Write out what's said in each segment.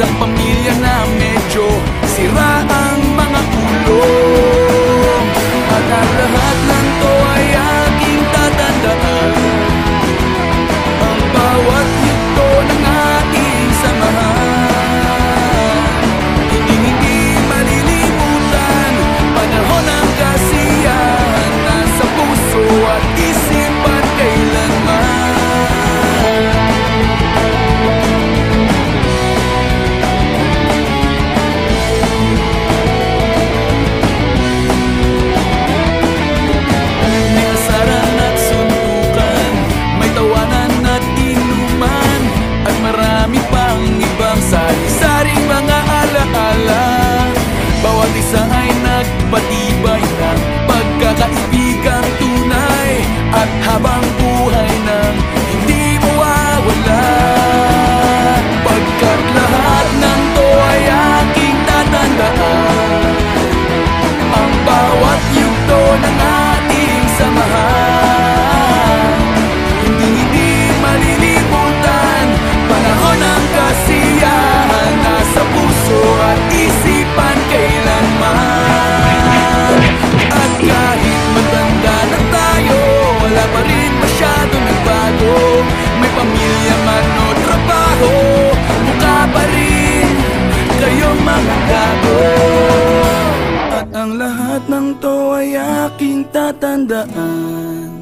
isang pamilya na medyo sira ang mga ulo. At ang lahat ng to ay aking tatandaan, ang bawat yugto ng ating samahan. Hindi malilimutan, panahon ng kasiyahan, nasa puso at isipan kailanman. Marami pang ibang sari-saring mga alaala. Bawat isa ay nagpatibay ng pagkakaibigang tunay, at habang buhay nang hindi mawawala. Pagkat lahat ng to ay aking tatandaan, ang bawat yugto ng ating samahan. Hindi malilimutan, panahon ng kasiyahan, nasa puso at isipan kailanman. At kahit matanda na tayo, wala pa rin masyado nagbago. May pamilya man o trabaho, mukha pa rin kayong mga gago. At ang lahat ng to ay aking tatandaan,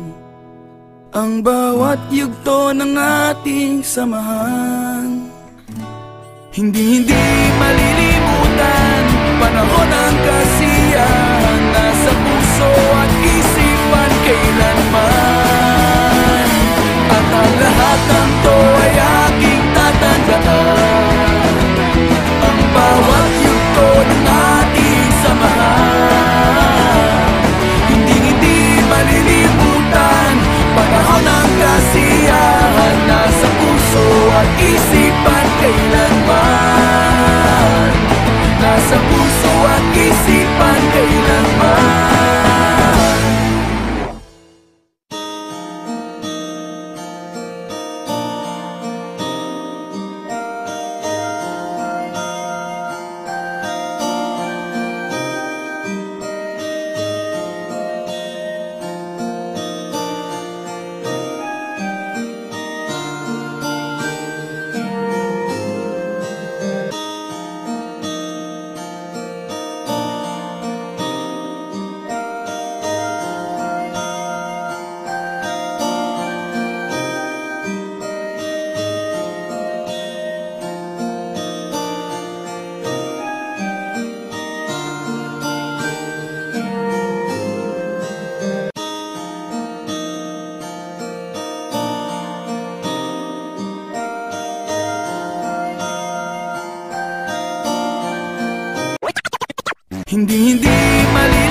ang bawat yugto ng ating samahan. Hindi malilimutan, panahon ng kasiyahan, nasa puso at isipan kailanman. At ang lahat ng to ay aking tatandaan, ang bawat yugto ng ating samahan. Hindi malilimutan, panahon ng kasiyahan, nasa puso at isipan kailanman. Nasa puso at isipan kailanman. Hindi malilimutan,